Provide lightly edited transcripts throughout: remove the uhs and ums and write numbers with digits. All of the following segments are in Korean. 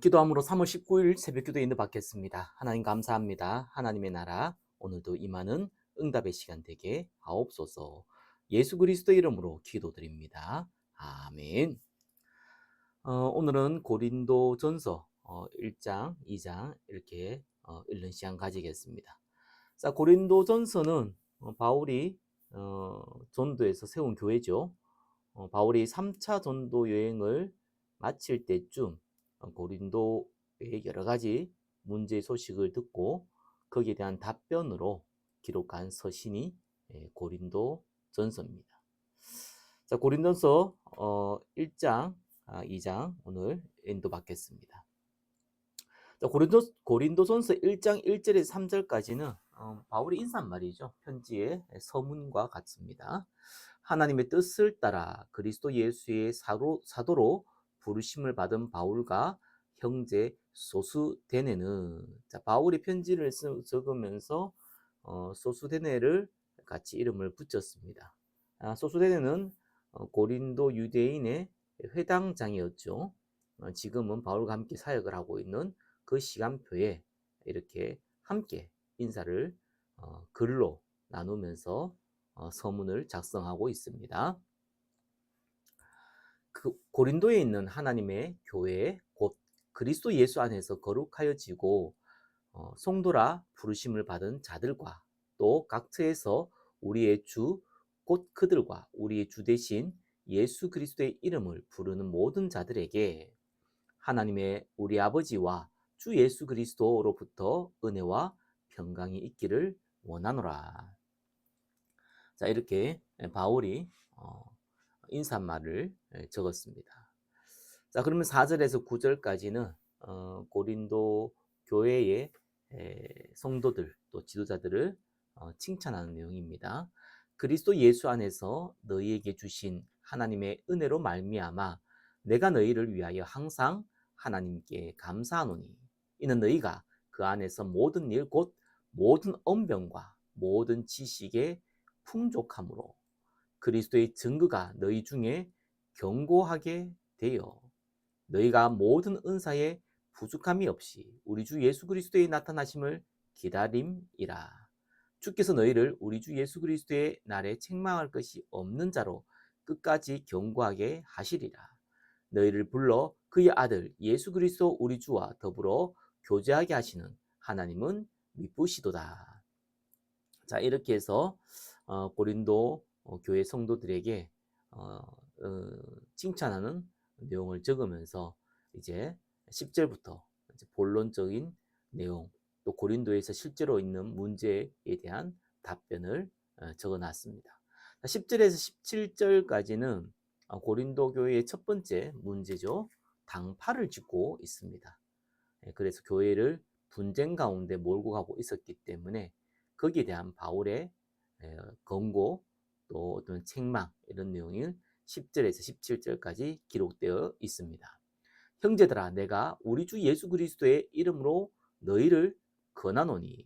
기도함으로 3월 19일 새벽 기도에 인도 받겠습니다. 하나님 감사합니다. 하나님의 나라 오늘도 임하는 응답의 시간 되게 하옵소서. 예수 그리스도 이름으로 기도드립니다. 아멘. 오늘은 고린도전서 1장, 2장 이렇게 읽는 시간 가지겠습니다. 자, 고린도전서는 바울이 전도에서 세운 교회죠. 바울이 3차 전도 여행을 마칠 때쯤 고린도의 여러 가지 문제 소식을 듣고 거기에 대한 답변으로 기록한 서신이 고린도 전서입니다. 자, 고린도서 1장, 2장 오늘 인도받겠습니다. 자, 고린도전서 1장 1절에서 3절까지는 바울이 인사한 말이죠. 편지의 서문과 같습니다. 하나님의 뜻을 따라 그리스도 예수의 사도로 부르심을 받은 바울과 형제 소수데네는, 자, 바울이 편지를 적으면서 소수데네를 같이 이름을 붙였습니다. 소수데네는 고린도 유대인의 회당장이었죠. 지금은 바울과 함께 사역을 하고 있는 그 시간표에 이렇게 함께 인사를 글로 나누면서 서문을 작성하고 있습니다. 그 고린도에 있는 하나님의 교회 곧 그리스도 예수 안에서 거룩하여지고 성도라 부르심을 받은 자들과 또 각처에서 우리의 주 곧 그들과 우리의 주 대신 예수 그리스도의 이름을 부르는 모든 자들에게 하나님의 우리 아버지와 주 예수 그리스도로부터 은혜와 평강이 있기를 원하노라. 자, 이렇게 바울이 인사말을 적었습니다. 자, 그러면 4절에서 9절까지는 고린도 교회의 성도들 또 지도자들을 칭찬하는 내용입니다. 그리스도 예수 안에서 너희에게 주신 하나님의 은혜로 말미암아 내가 너희를 위하여 항상 하나님께 감사하노니 이는 너희가 그 안에서 모든 일 곧 모든 언변과 모든 지식에 풍족함으로 그리스도의 증거가 너희 중에 견고하게 되어 너희가 모든 은사에 부족함이 없이 우리 주 예수 그리스도의 나타나심을 기다림이라. 주께서 너희를 우리 주 예수 그리스도의 날에 책망할 것이 없는 자로 끝까지 견고하게 하시리라. 너희를 불러 그의 아들 예수 그리스도 우리 주와 더불어 교제하게 하시는 하나님은 미쁘시도다. 자, 이렇게 해서 고린도 교회 성도들에게 칭찬하는 내용을 적으면서 이제 10절부터 이제 본론적인 내용, 또 고린도에서 실제로 있는 문제에 대한 답변을 적어놨습니다. 10절에서 17절까지는 고린도 교회의 첫 번째 문제죠. 당파를 짓고 있습니다. 그래서 교회를 분쟁 가운데 몰고 가고 있었기 때문에 거기에 대한 바울의 권고 또 어떤 책망 이런 내용이 10절에서 17절까지 기록되어 있습니다. 형제들아 내가 우리 주 예수 그리스도의 이름으로 너희를 권하노니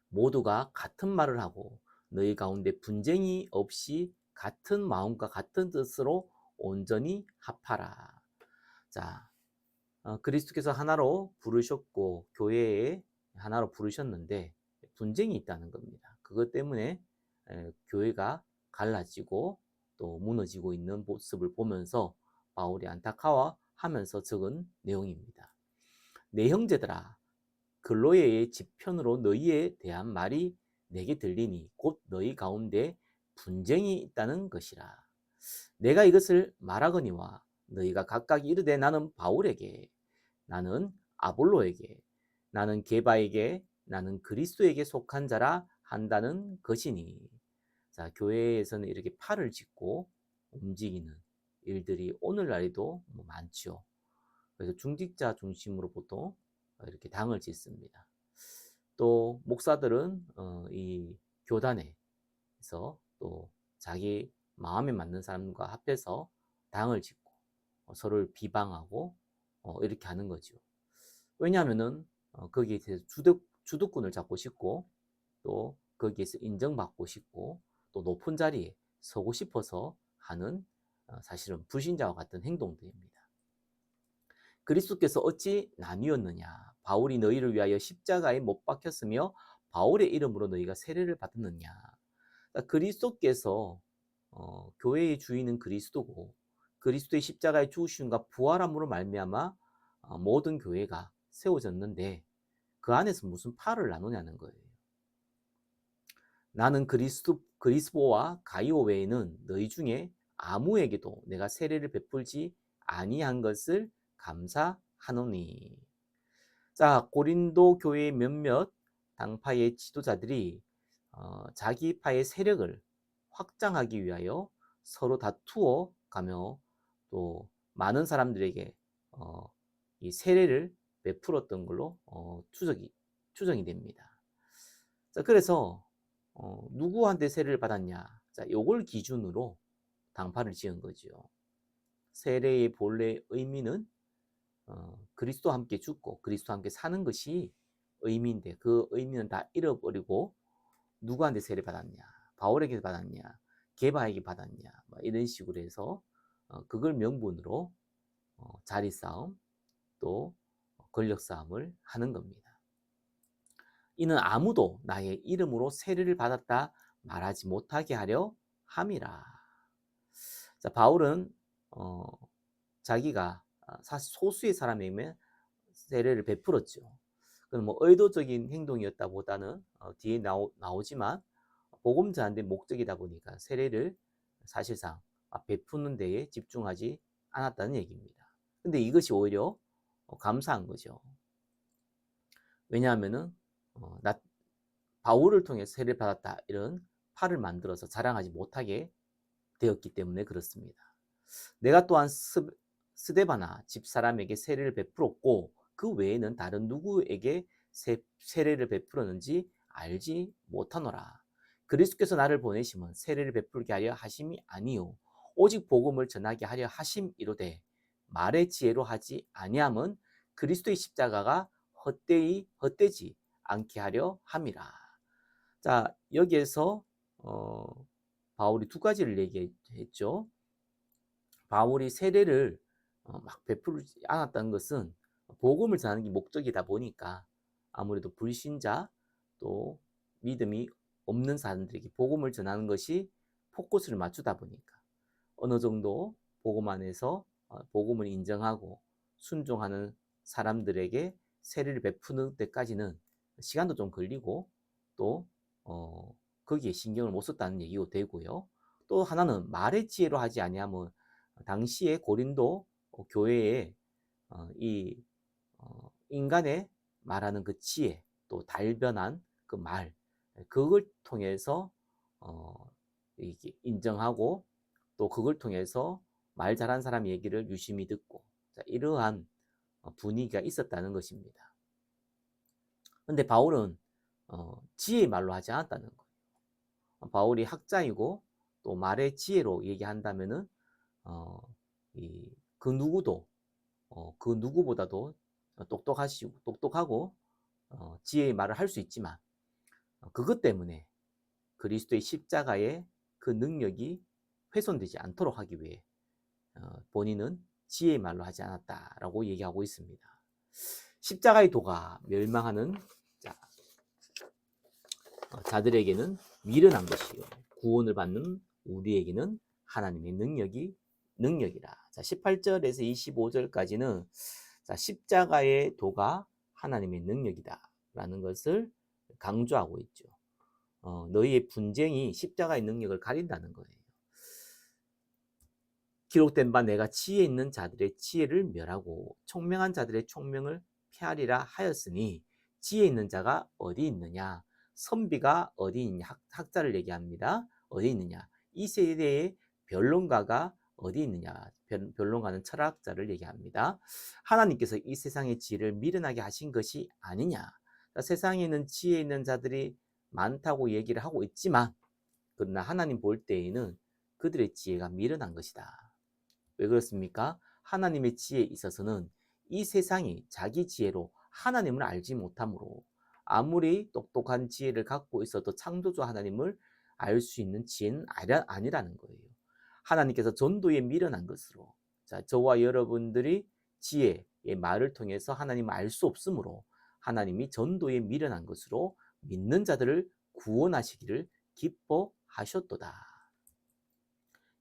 모두가 같은 말을 하고 너희 가운데 분쟁이 없이 같은 마음과 같은 뜻으로 온전히 합하라. 자, 그리스도께서 하나로 부르셨고 교회에 하나로 부르셨는데 분쟁이 있다는 겁니다. 그것 때문에 교회가 갈라지고 또 무너지고 있는 모습을 보면서 바울이 안타까워하면서 적은 내용입니다. 내 형제들아 글로에의 지편으로 너희에 대한 말이 내게 들리니 곧 너희 가운데 분쟁이 있다는 것이라. 내가 이것을 말하거니와 너희가 각각 이르되 나는 바울에게 나는 아볼로에게 나는 게바에게 나는 그리스도에게 속한 자라 한다는 것이니. 자, 교회에서는 이렇게 팔을 짚고 움직이는 일들이 오늘날에도 많죠. 그래서 중직자 중심으로 보통 이렇게 당을 짓습니다. 또 목사들은 이 교단에서 또 자기 마음에 맞는 사람과 합해서 당을 짓고 서로를 비방하고 이렇게 하는 거죠. 왜냐하면은 거기에 대해서 주도권을 잡고 싶고 또 거기에서 인정받고 싶고 또 높은 자리에 서고 싶어서 하는 사실은 불신자와 같은 행동들입니다. 그리스도께서 어찌 나뉘었느냐? 바울이 너희를 위하여 십자가에 못 박혔으며 바울의 이름으로 너희가 세례를 받았느냐? 그러니까 그리스도께서 교회의 주인은 그리스도고 그리스도의 십자가의 죽으심과 부활함으로 말미암아 모든 교회가 세워졌는데 그 안에서 무슨 팔을 나누냐는 거예요. 나는 그리스도와 가이오 외에는 너희 중에 아무에게도 내가 세례를 베풀지 아니한 것을 감사하노니. 자, 고린도 교회의 몇몇 당파의 지도자들이 자기 파의 세력을 확장하기 위하여 서로 다투어 가며 또 많은 사람들에게 이 세례를 베풀었던 걸로 추정이 됩니다. 자, 그래서 누구한테 세례를 받았냐? 자, 요걸 기준으로 당파를 지은 거죠. 세례의 본래 의미는 그리스도와 함께 죽고 그리스도와 함께 사는 것이 의미인데 그 의미는 다 잃어버리고 누구한테 세례 받았냐? 바울에게 받았냐? 게바에게 받았냐? 이런 식으로 해서 그걸 명분으로 자리 싸움 또 권력 싸움을 하는 겁니다. 이는 아무도 나의 이름으로 세례를 받았다 말하지 못하게 하려 함이라. 자, 바울은 자기가 사실 소수의 사람에게 세례를 베풀었죠. 그건 뭐 의도적인 행동이었다보다는 뒤에 나오지만 복음자한테 목적이다 보니까 세례를 사실상 베푸는 데에 집중하지 않았다는 얘기입니다. 근데 이것이 오히려 감사한 거죠. 왜냐하면은 바울을 통해 세례를 받았다 이런 팔을 만들어서 자랑하지 못하게 되었기 때문에 그렇습니다. 내가 또한 스데바나 집사람에게 세례를 베풀었고 그 외에는 다른 누구에게 세례를 베풀었는지 알지 못하노라. 그리스도께서 나를 보내심은 세례를 베풀게 하려 하심이 아니요 오직 복음을 전하게 하려 하심이로되 말의 지혜로 하지 아니함은 그리스도의 십자가가 헛되지 않게 하려 함이라. 자, 여기에서 바울이 두 가지를 얘기했죠. 바울이 세례를 막 베풀지 않았다는 것은 복음을 전하는 게 목적이다 보니까 아무래도 불신자 또 믿음이 없는 사람들에게 복음을 전하는 것이 포커스를 맞추다 보니까 어느 정도 복음 안에서 복음을 인정하고 순종하는 사람들에게 세례를 베푸는 데까지는 시간도 좀 걸리고 또 거기에 신경을 못 썼다는 얘기가 되고요. 또 하나는 말의 지혜로 하지 아니하면 당시에 고린도 교회에 이 인간의 말하는 그 지혜 또 달변한 그 말 그걸 통해서 이게 인정하고 또 그걸 통해서 말 잘한 사람 얘기를 유심히 듣고 자, 이러한 분위기가 있었다는 것입니다. 근데 바울은 지혜의 말로 하지 않았다는 거예요. 바울이 학자이고 또 말의 지혜로 얘기한다면은 그 누구도 그 누구보다도 똑똑하고 지혜의 말을 할 수 있지만 그것 때문에 그리스도의 십자가의 그 능력이 훼손되지 않도록 하기 위해 본인은 지혜의 말로 하지 않았다라고 얘기하고 있습니다. 십자가의 도가 멸망하는 자들에게는 미련한 것이요 구원을 받는 우리에게는 하나님의 능력이라. 자, 18절에서 25절까지는 자, 십자가의 도가 하나님의 능력이다라는 것을 강조하고 있죠. 너희의 분쟁이 십자가의 능력을 가린다는 거예요. 기록된 바 내가 지혜 있는 자들의 지혜를 멸하고 총명한 자들의 총명을 폐하리라 하였으니 지혜 있는 자가 어디 있느냐? 선비가 어디 있느냐? 학자를 얘기합니다. 어디 있느냐? 이 세대의 변론가가 어디 있느냐? 변론가는 철학자를 얘기합니다. 하나님께서 이 세상의 지혜를 미련하게 하신 것이 아니냐? 세상에는 지혜 있는 자들이 많다고 얘기를 하고 있지만 그러나 하나님 볼 때에는 그들의 지혜가 미련한 것이다. 왜 그렇습니까? 하나님의 지혜에 있어서는 이 세상이 자기 지혜로 하나님을 알지 못하므로 아무리 똑똑한 지혜를 갖고 있어도 창조주 하나님을 알 수 있는 지혜는 아니라는 거예요. 하나님께서 전도에 미련한 것으로 자, 저와 여러분들이 지혜의 말을 통해서 하나님을 알 수 없으므로 하나님이 전도에 미련한 것으로 믿는 자들을 구원하시기를 기뻐하셨도다.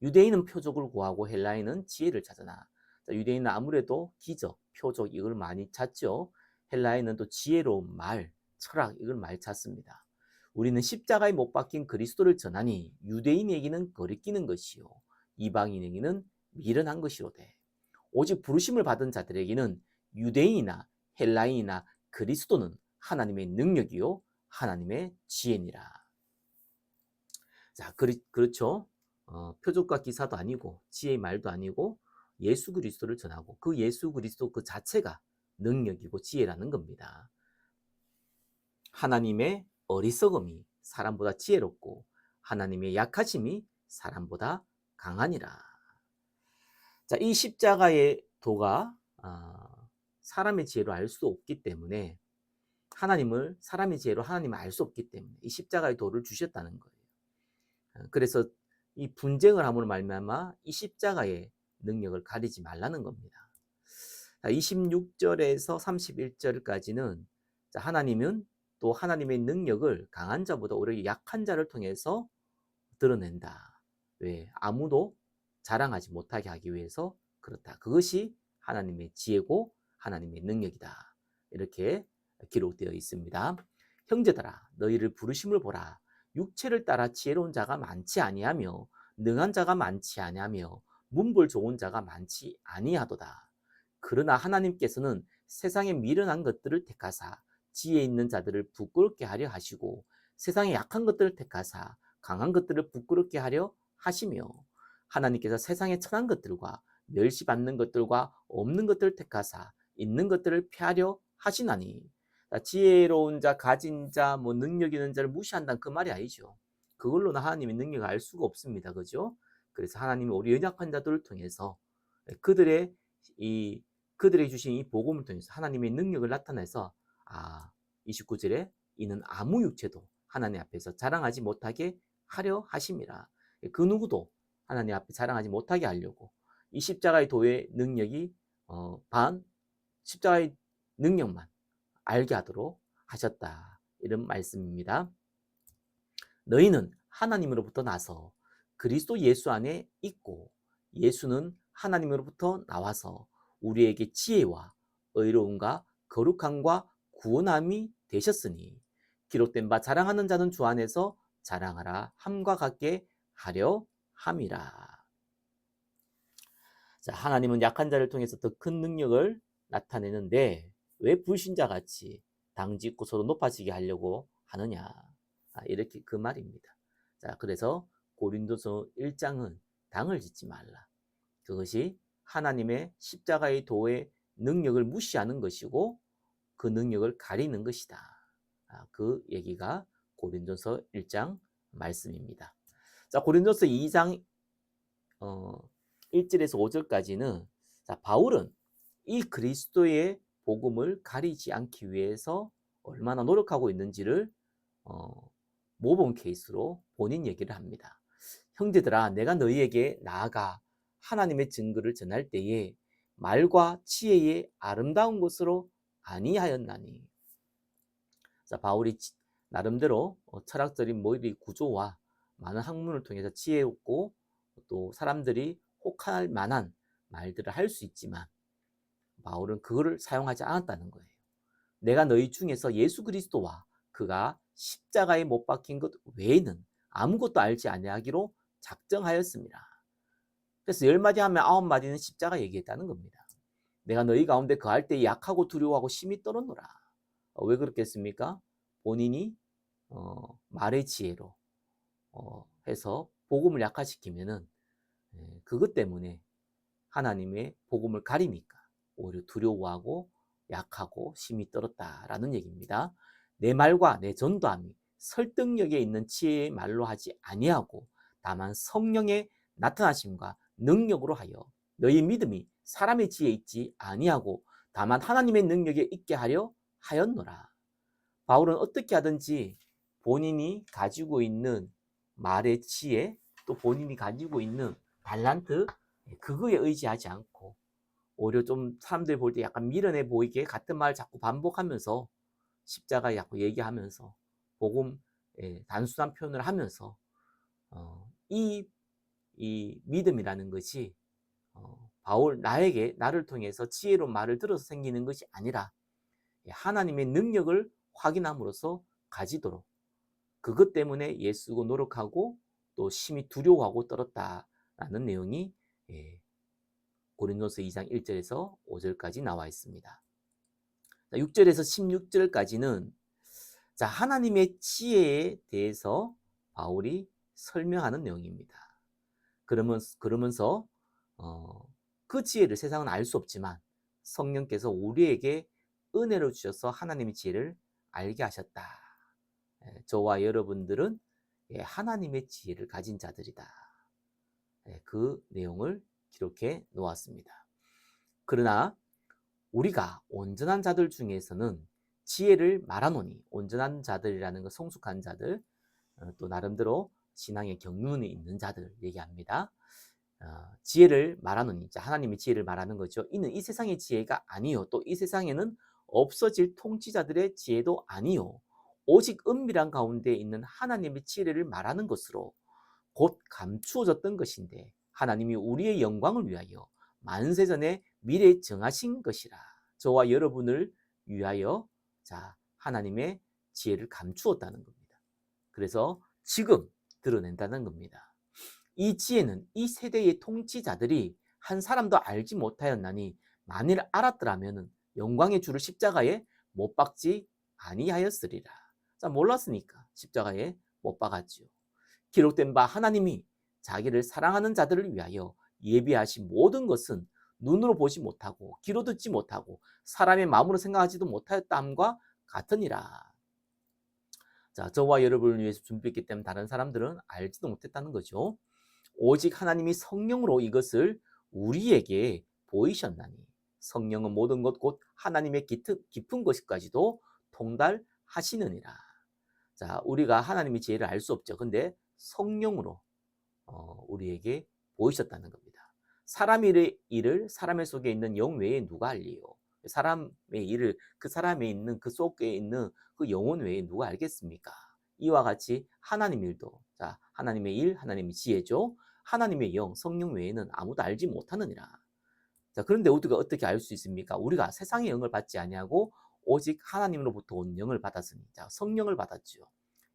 유대인은 표적을 구하고 헬라인은 지혜를 찾으나, 유대인은 아무래도 기적, 표적 이걸 많이 찾죠. 헬라인은 또 지혜로운 말, 철학 이걸 많이 찾습니다. 우리는 십자가에 못 박힌 그리스도를 전하니 유대인에게는 거리끼는 것이요 이방인에게는 미련한 것이로되 오직 부르심을 받은 자들에게는 유대인이나 헬라인이나 그리스도는 하나님의 능력이요 하나님의 지혜니라. 자, 그렇죠. 표적과 기사도 아니고 지혜의 말도 아니고 예수 그리스도를 전하고 그 예수 그리스도 그 자체가 능력이고 지혜라는 겁니다. 하나님의 어리석음이 사람보다 지혜롭고 하나님의 약하심이 사람보다 강하니라. 자, 이 십자가의 도가 사람의 지혜로 알 수 없기 때문에 하나님을 사람의 지혜로 하나님을 알 수 없기 때문에 이 십자가의 도를 주셨다는 거예요. 그래서 이 분쟁을 함으로 말미암아 이 십자가의 능력을 가리지 말라는 겁니다. 26절에서 31절까지는 하나님은 또 하나님의 능력을 강한 자보다 오히려 약한 자를 통해서 드러낸다. 왜? 아무도 자랑하지 못하게 하기 위해서 그렇다. 그것이 하나님의 지혜고 하나님의 능력이다. 이렇게 기록되어 있습니다. 형제들아 너희를 부르심을 보라. 육체를 따라 지혜로운 자가 많지 아니하며 능한 자가 많지 아니하며 문벌 좋은 자가 많지 아니하도다. 그러나 하나님께서는 세상에 미련한 것들을 택하사 지혜 있는 자들을 부끄럽게 하려 하시고 세상에 약한 것들을 택하사 강한 것들을 부끄럽게 하려 하시며 하나님께서 세상에 천한 것들과 멸시받는 것들과 없는 것들을 택하사 있는 것들을 폐하려 하시나니. 지혜로운 자, 가진 자, 능력 있는 자를 무시한다는 그 말이 아니죠. 그걸로는 하나님의 능력을 알 수가 없습니다. 그죠? 그래서 하나님이 우리 연약한 자들을 통해서 그들의 주신 이 복음을 통해서 하나님의 능력을 나타내서 29절에 이는 아무 육체도 하나님 앞에서 자랑하지 못하게 하려 하심이라. 그 누구도 하나님 앞에 자랑하지 못하게 하려고 이 십자가의 도의 능력이 십자가의 능력만 알게 하도록 하셨다. 이런 말씀입니다. 너희는 하나님으로부터 나서 그리스도 예수 안에 있고 예수는 하나님으로부터 나와서 우리에게 지혜와 의로움과 거룩함과 구원함이 되셨으니 기록된 바 자랑하는 자는 주 안에서 자랑하라 함과 같게 하려 함이라. 자, 하나님은 약한 자를 통해서 더 큰 능력을 나타내는데 왜 불신자같이 당짓고 서로 높아지게 하려고 하느냐. 이렇게 그 말입니다. 자, 그래서 고린도서 1장은 당을 짓지 말라. 그것이 하나님의 십자가의 도의 능력을 무시하는 것이고 그 능력을 가리는 것이다. 그 얘기가 고린도서 1장 말씀입니다. 자, 고린도서 2장 1절에서 5절까지는 바울은 이 그리스도의 복음을 가리지 않기 위해서 얼마나 노력하고 있는지를 모범 케이스로 본인 얘기를 합니다. 형제들아 내가 너희에게 나아가 하나님의 증거를 전할 때에 말과 지혜의 아름다운 것으로 아니하였나니. 자, 바울이 나름대로 철학적인 머리 구조와 많은 학문을 통해서 지혜롭고 또 사람들이 혹할 만한 말들을 할 수 있지만 바울은 그거를 사용하지 않았다는 거예요. 내가 너희 중에서 예수 그리스도와 그가 십자가에 못 박힌 것 외에는 아무것도 알지 아니하기로 작정하였습니다. 그래서 10마디 하면 9마디는 십자가 얘기했다는 겁니다. 내가 너희 가운데 거할 때 약하고 두려워하고 심히 떨었노라. 왜 그렇겠습니까? 본인이 말의 지혜로 해서 복음을 약화시키면은 그것 때문에 하나님의 복음을 가리니까 오히려 두려워하고 약하고 심히 떨었다라는 얘기입니다. 내 말과 내 전도함이 설득력에 있는 지혜의 말로 하지 아니하고 다만 성령의 나타나심과 능력으로 하여 너희 믿음이 사람의 지혜에 있지 아니하고 다만 하나님의 능력에 있게 하려 하였노라. 바울은 어떻게 하든지 본인이 가지고 있는 말의 지혜 또 본인이 가지고 있는 달란트 그거에 의지하지 않고 오히려 좀 사람들이 볼 때 약간 미련해 보이게 같은 말 자꾸 반복하면서 십자가 자꾸 얘기하면서 복음 단순한 표현을 하면서 이 믿음이라는 것이 바울 나를 통해서 지혜로운 말을 들어서 생기는 것이 아니라 하나님의 능력을 확인함으로써 가지도록 그것 때문에 예수고 노력하고 또 심히 두려워하고 떨었다라는 내용이 고린도서 2장 1절에서 5절까지 나와 있습니다. 6절에서 16절까지는 하나님의 지혜에 대해서 바울이 설명하는 내용입니다. 그러면서 그 지혜를 세상은 알 수 없지만 성령께서 우리에게 은혜로 주셔서 하나님의 지혜를 알게 하셨다. 저와 여러분들은 하나님의 지혜를 가진 자들이다. 그 내용을 기록해 놓았습니다. 그러나 우리가 온전한 자들 중에서는 지혜를 말하노니 온전한 자들이라는 것 성숙한 자들 또 나름대로 신앙의 경륜이 있는 자들 얘기합니다. 지혜를 말하노니 하나님의 지혜를 말하는 거죠. 이는 이 세상의 지혜가 아니요 또 이 세상에는 없어질 통치자들의 지혜도 아니요 오직 은밀한 가운데 있는 하나님의 지혜를 말하는 것으로 곧 감추어졌던 것인데 하나님이 우리의 영광을 위하여 만세전에 미래에 정하신 것이라. 저와 여러분을 위하여 하나님의 지혜를 감추었다는 겁니다. 그래서 지금 드러낸다는 겁니다. 이 지혜는 이 세대의 통치자들이 한 사람도 알지 못하였나니 만일 알았더라면 영광의 주를 십자가에 못 박지 아니하였으리라. 몰랐으니까 십자가에 못 박았지요. 기록된 바 하나님이 자기를 사랑하는 자들을 위하여 예비하신 모든 것은 눈으로 보지 못하고 귀로 듣지 못하고 사람의 마음으로 생각하지도 못하였다함과 같으니라. 저와 여러분을 위해서 준비했기 때문에 다른 사람들은 알지도 못했다는 거죠. 오직 하나님이 성령으로 이것을 우리에게 보이셨나니 성령은 모든 것 곧 하나님의 깊은 것까지도 통달하시느니라. 우리가 하나님의 지혜를 알 수 없죠. 근데 성령으로 우리에게 보이셨다는 겁니다. 사람의 일을 사람의 속에 있는 영 외에 누가 알리요? 사람의 일을 그 사람에 있는 그 속에 있는 그 영혼 외에 누가 알겠습니까? 이와 같이 하나님 일도 하나님의 일, 하나님의 지혜죠. 하나님의 영, 성령 외에는 아무도 알지 못하느니라. 그런데 우리가 어떻게 알 수 있습니까? 우리가 세상의 영을 받지 아니하고 오직 하나님으로부터 온 영을 받았으니 성령을 받았죠.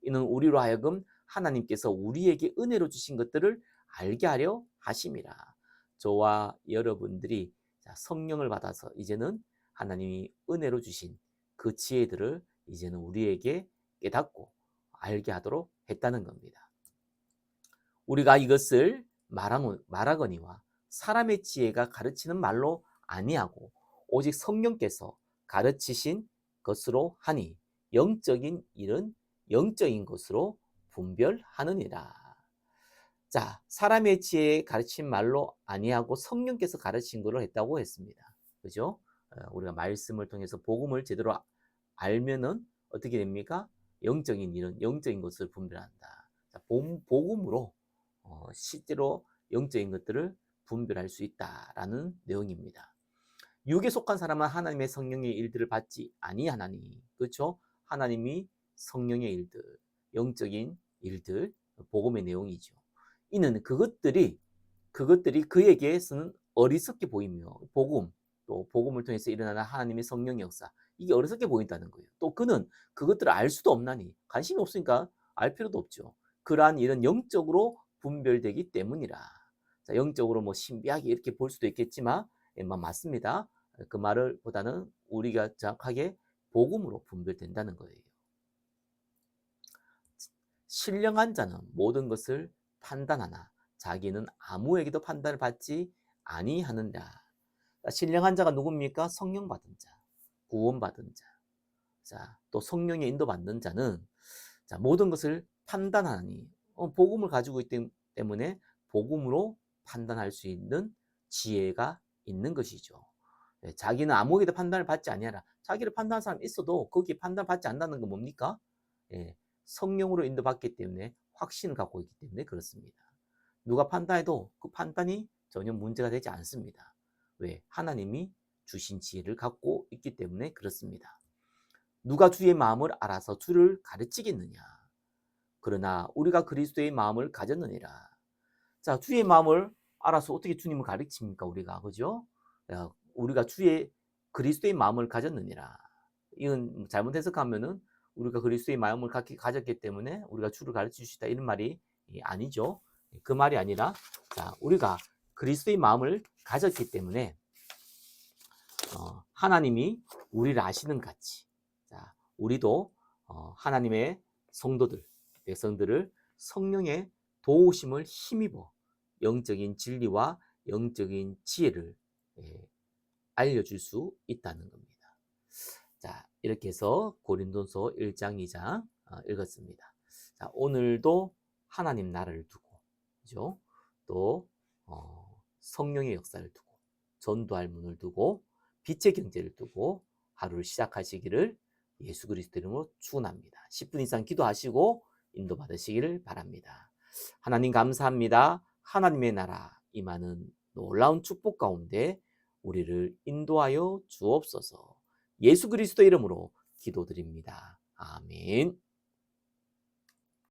이는 우리로 하여금 하나님께서 우리에게 은혜로 주신 것들을 알게 하려 하심이라. 저와 여러분들이 성령을 받아서 이제는 하나님이 은혜로 주신 그 지혜들을 이제는 우리에게 깨닫고 알게 하도록 했다는 겁니다. 우리가 이것을 말하거니와 사람의 지혜가 가르치는 말로 아니하고 오직 성령께서 가르치신 것으로 하니 영적인 일은 영적인 것으로 분별하느니라. 사람의 지혜에 가르친 말로 아니하고 성령께서 가르친 것으로 했다고 했습니다. 그죠? 우리가 말씀을 통해서 복음을 제대로 알면은 어떻게 됩니까? 영적인 일은 영적인 것을 분별한다. 복음으로 실제로 영적인 것들을 분별할 수 있다라는 내용입니다. 육에 속한 사람은 하나님의 성령의 일들을 받지 아니하나니, 그렇죠? 하나님이 성령의 일들, 영적인 일들, 복음의 내용이죠. 이는 그것들이 그에게서는 어리석게 보이며 또 복음을 통해서 일어나는 하나님의 성령의 역사, 이게 어리석게 보인다는 거예요. 또 그는 그것들을 알 수도 없나니, 관심이 없으니까 알 필요도 없죠. 그러한 일은 영적으로 분별되기 때문이라. 영적으로 신비하게 이렇게 볼 수도 있겠지만 맞습니다. 그 말을 보다는 우리가 정확하게 복음으로 분별된다는 거예요. 신령한 자는 모든 것을 판단하나 자기는 아무에게도 판단을 받지 아니하는다. 신령한 자가 누굽니까? 성령 받은 자, 구원 받은 자, 또 성령의 인도 받는 자는 모든 것을 판단하니 복음을 가지고 있기 때문에 복음으로 판단할 수 있는 지혜가 있는 것이죠. 자기는 아무에게도 판단을 받지 아니하라. 자기를 판단하는 사람이 있어도 거기에 판단받지 않는다는 건 뭡니까? 성령으로 인도받기 때문에 확신을 갖고 있기 때문에 그렇습니다. 누가 판단해도 그 판단이 전혀 문제가 되지 않습니다. 왜? 하나님이 주신 지혜를 갖고 있기 때문에 그렇습니다. 누가 주의 마음을 알아서 주를 가르치겠느냐? 그러나 우리가 그리스도의 마음을 가졌느니라. 자, 주의 마음을 알아서 어떻게 주님을 가르칩니까? 우리가, 그죠? 야, 우리가 주의 그리스도의 마음을 가졌느니라. 이건 잘못 해석하면은 우리가 그리스도의 마음을 가졌기 때문에 우리가 주를 가르칠 수 있다 이런 말이 아니죠. 그 말이 아니라, 자, 우리가 그리스도의 마음을 가졌기 때문에 하나님이 우리를 아시는 같이, 자, 우리도 하나님의 성도들, 백성들을 성령의 도우심을 힘입어 영적인 진리와 영적인 지혜를 알려줄 수 있다는 겁니다. 자, 이렇게 해서 고린도서 1장, 2장 읽었습니다. 자, 오늘도 하나님 나라를 두고, 그죠? 또 성령의 역사를 두고, 전도할 문을 두고, 빛의 경제를 두고 하루를 시작하시기를 예수 그리스도 이름으로 축원합니다. 10분 이상 기도하시고 인도받으시기를 바랍니다. 하나님 감사합니다. 하나님의 나라 임하는 놀라운 축복 가운데 우리를 인도하여 주옵소서. 예수 그리스도 이름으로 기도드립니다. 아멘.